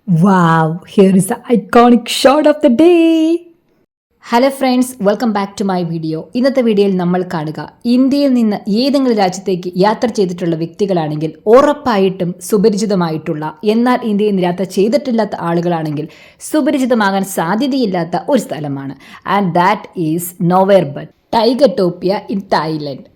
Wow, here is the iconic shot of the day. Hello friends, welcome back to my video. ഇന്നത്തെ വീഡിയോയിൽ നമ്മൾ കാണുക, ഇന്ത്യയിൽ നിന്ന് ഏതെങ്കിലും രാജ്യത്തേക്ക് യാത്ര ചെയ്തിട്ടുള്ള വ്യക്തികളാണെങ്കിൽ ഉറപ്പായിട്ടും സുപരിചിതമായിട്ടുള്ള, എന്നാൽ ഇന്ത്യയിൽ നിന്ന് യാത്ര ചെയ്തിട്ടില്ലാത്ത ആളുകളാണെങ്കിൽ സുപരിചിതമാകാൻ സാധ്യതയില്ലാത്ത ഒരു സ്ഥലമാണ്. And that is nowhere but tiger ടോപ്പിയ in Thailand.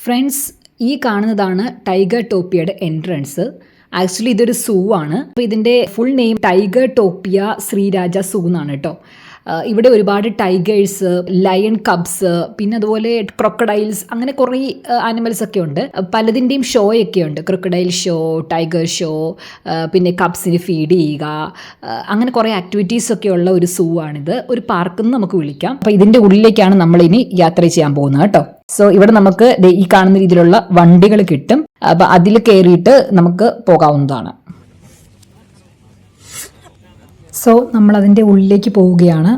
Friends, ഈ കാണുന്നതാണ് ടൈഗർ ടോപ്പിയയുടെ എൻട്രൻസ്. ആക്ച്വലി ഇതൊരു സൂ ആണ്. അപ്പോൾ ഇതിൻ്റെ ഫുൾ നെയിം ടൈഗർ ടോപ്പിയ ശ്രീരാജ സൂ എന്നാണ് കേട്ടോ. ഇവിടെ ഒരുപാട് ടൈഗേഴ്സ്, ലയൺ കബ്സ്, പിന്നെ അതുപോലെ ക്രൊക്കഡൈൽസ്, അങ്ങനെ കുറേ ആനിമൽസ് ഒക്കെ ഉണ്ട്. പലതിൻ്റെയും ഷോ ഒക്കെ ഉണ്ട്. ക്രൊക്കഡൈൽ ഷോ, ടൈഗർ ഷോ, പിന്നെ കബ്സിന് ഫീഡ് ചെയ്യുക, അങ്ങനെ കുറേ ആക്ടിവിറ്റീസ് ഒക്കെ ഉള്ള ഒരു സൂ ആണിത്. ഒരു പാർക്കെന്ന് നമുക്ക് വിളിക്കാം. അപ്പോൾ ഇതിൻ്റെ ഉള്ളിലേക്കാണ് നമ്മളിനി യാത്ര ചെയ്യാൻ പോകുന്നത് കേട്ടോ. സോ ഇവിടെ നമുക്ക് ഈ കാണുന്ന രീതിയിലുള്ള വണ്ടികൾ കിട്ടും. അപ്പോൾ അതിൽ കയറിയിട്ട് നമുക്ക് പോകാവുന്നതാണ്. സോ നമ്മൾ അതിൻ്റെ ഉള്ളിലേക്ക് പോവുകയാണ്.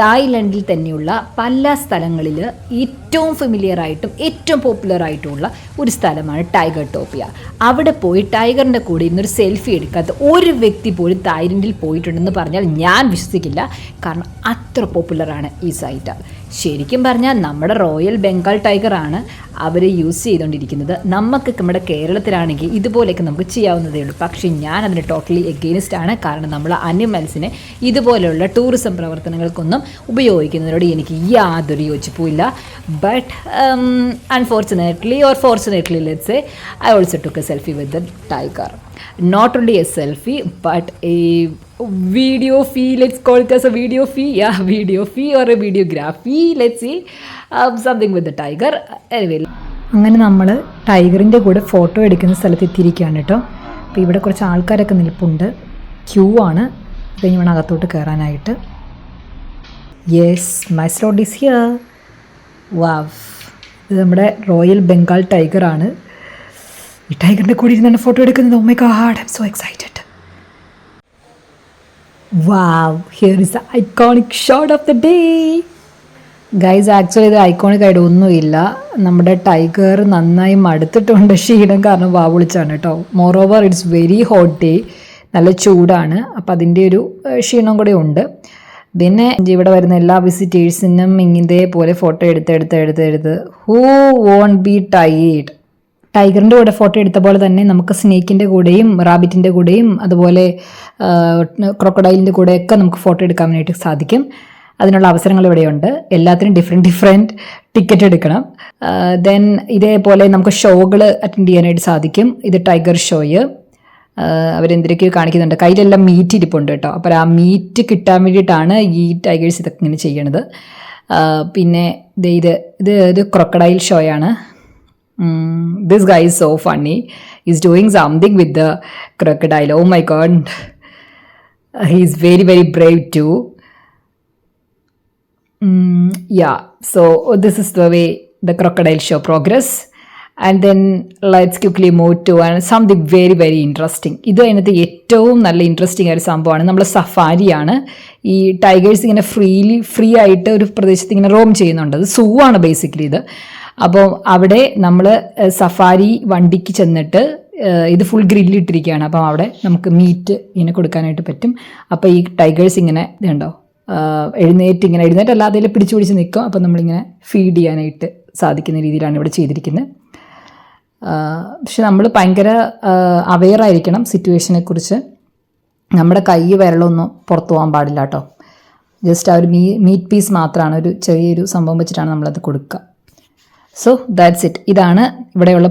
തായ്ലൻഡിൽ തന്നെയുള്ള പല സ്ഥലങ്ങളിൽ ഏറ്റവും ഫെമിലിയർ ആയിട്ടും ഏറ്റവും പോപ്പുലർ ആയിട്ടുള്ള ഒരു സ്ഥലമാണ് ടൈഗർ ടോപ്പിയ. അവിടെ പോയി ടൈഗറിൻ്റെ കൂടെ ഇന്നൊരു സെൽഫി എടുക്കാത്ത ഒരു വ്യക്തി പോലും തായ്ലൻഡിൽ പോയിട്ടുണ്ടെന്ന് പറഞ്ഞാൽ ഞാൻ വിശ്വസിക്കില്ല. കാരണം അത്ര പോപ്പുലറാണ് ഈ സൈറ്റ്. ശരിക്കും പറഞ്ഞാൽ നമ്മുടെ റോയൽ ബംഗാൾ ടൈഗറാണ് അവർ യൂസ് ചെയ്തുകൊണ്ടിരിക്കുന്നത്. നമുക്ക് നമ്മുടെ കേരളത്തിലാണെങ്കിൽ ഇതുപോലെയൊക്കെ നമുക്ക് ചെയ്യാവുന്നതേ ഉള്ളൂ. പക്ഷേ ഞാൻ അതിന് ടോട്ടലി എഗെയിൻസ്റ്റ് ആണ്. കാരണം നമ്മൾ അനിമൽസിനെ ഇതുപോലെയുള്ള ടൂറിസം പ്രവർത്തനങ്ങൾക്കൊന്നും ഉപയോഗിക്കുന്നതിനോട് എനിക്ക് യാതൊരു യോജിപ്പുമില്ല. But unfortunately or fortunately let's say I also took a selfie with the tiger. Not only a selfie but a videography. Let's call it as a videography. Yeah, videography or a videography. Let's see. Something with the tiger. Anyway. അങ്ങനെ നമ്മൾ ടൈഗറിൻ്റെ കൂടെ photo എടുക്കുന്ന സ്ഥലത്ത് എത്തിയിരിക്കുകയാണ് കേട്ടോ. അപ്പോൾ ഇവിടെ കുറച്ച് ആൾക്കാരൊക്കെ നിൽപ്പുണ്ട്. ക്യൂ ആണ്. കഴിഞ്ഞ് വേണം അകത്തോട്ട് കയറാനായിട്ട്. Yes, my slot is here. Wow, ഇത് നമ്മുടെ റോയൽ ബംഗാൾ ടൈഗറാണ്. ഈ ടൈഗറിൻ്റെ കൂടെ ഇരുന്നാണ് ഫോട്ടോ എടുക്കുന്നത്. Oh my God, I am so excited. Wow, here is the iconic shot of the day. Guys, actually ഇത് ഐക്കോണിക് ആയിട്ട് ഒന്നുമില്ല. നമ്മുടെ ടൈഗർ നന്നായി മടുത്തിട്ടുണ്ട്. ക്ഷീണം കാരണം വാവുളിച്ചാണ് കേട്ടോ. More over it's very hot day, നല്ല ചൂടാണ്. അപ്പം അതിൻ്റെ ഒരു ക്ഷീണം കൂടെ ഉണ്ട്. പിന്നെ ഇവിടെ വരുന്ന എല്ലാ വിസിറ്റേഴ്സിനും ഇതേപോലെ ഫോട്ടോ എടുത്ത് ഹൂ വോണ്ട് ബി ടയേർഡ്. ടൈഗറിൻ്റെ കൂടെ ഫോട്ടോ എടുത്ത പോലെ തന്നെ നമുക്ക് സ്നേക്കിൻ്റെ കൂടെയും റാബിറ്റിൻ്റെ കൂടെയും അതുപോലെ ക്രൊക്കഡൈലിൻ്റെ കൂടെയൊക്കെ നമുക്ക് ഫോട്ടോ എടുക്കാൻ വേണ്ടിയിട്ട് സാധിക്കും. അതിനുള്ള അവസരങ്ങൾ ഇവിടെയുണ്ട്. എല്ലാത്തിനും ഡിഫറെൻറ്റ് ടിക്കറ്റ് എടുക്കണം. ദെൻ ഇതേപോലെ നമുക്ക് ഷോകൾ അറ്റൻഡ് ചെയ്യാനായിട്ട് സാധിക്കും. ഇത് ടൈഗർ ഷോയ് അവരെന്തൊക്കെയോ കാണിക്കുന്നുണ്ട്. കയ്യിലെല്ലാം മീറ്റ് ഇരിപ്പുണ്ട് കേട്ടോ. അപ്പോൾ ആ മീറ്റ് കിട്ടാൻ വേണ്ടിയിട്ടാണ് ഈ ടൈഗേഴ്സ് ഇതൊക്കെ ഇങ്ങനെ ചെയ്യണത്. പിന്നെ ഇത് crocodile ഷോയാണ്. This guy is so funny. He's doing something with the crocodile. Oh my god. He's very, very brave too. Yeah, so this is the way the crocodile show progress. And then let's quickly move to something very, very interesting. ഇത് അതിനകത്ത് ഏറ്റവും നല്ല interesting ആയ ഒരു സംഭവമാണ്. നമ്മൾ സഫാരിയാണ്. ഈ tigers ഇങ്ങനെ ഫ്രീ ആയിട്ട് ഒരു പ്രദേശത്ത് ഇങ്ങനെ റോം ചെയ്യുന്നുണ്ട്. അത് സൂ ആണ് ബേസിക്കലി ഇത്. അപ്പോൾ അവിടെ നമ്മൾ സഫാരി വണ്ടിക്ക് ചെന്നിട്ട് ഇത് ഫുൾ ഗ്രില്ലിട്ടിരിക്കുകയാണ്. അപ്പം അവിടെ നമുക്ക് മീറ്റ് ഇങ്ങനെ കൊടുക്കാനായിട്ട് പറ്റും. അപ്പോൾ ഈ ടൈഗേഴ്സ് ഇങ്ങനെ ഇതുണ്ടോ എഴുന്നേറ്റ് അല്ലാതെ പിടിച്ച് നിൽക്കും. അപ്പം നമ്മളിങ്ങനെ ഫീഡ് ചെയ്യാനായിട്ട് സാധിക്കുന്ന രീതിയിലാണ് ഇവിടെ ചെയ്തിരിക്കുന്നത്. പക്ഷെ നമ്മൾ ഭയങ്കര അവെയറായിരിക്കണം സിറ്റുവേഷനെ കുറിച്ച്. നമ്മുടെ കൈ വിരളൊന്നും പുറത്തു പോകാൻ പാടില്ല കേട്ടോ. ജസ്റ്റ് ആ ഒരു മീറ്റ് പീസ് മാത്രമാണ്, ഒരു ചെറിയൊരു സംഭവം വെച്ചിട്ടാണ് നമ്മളത് കൊടുക്കുക. So that's it. ഇതാണ് ഇവിടെയുള്ള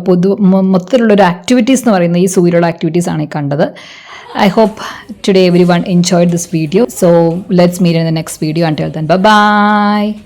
മൊത്തത്തിലുള്ളൊരു ആക്ടിവിറ്റീസ് എന്ന് പറയുന്നത്. ഈ സൂയിലുള്ള ആക്ടിവിറ്റീസ് ആണ് ഈ കണ്ടത്. I hope today everyone enjoyed this video. So let's meet in the next video. Until then, bye bye.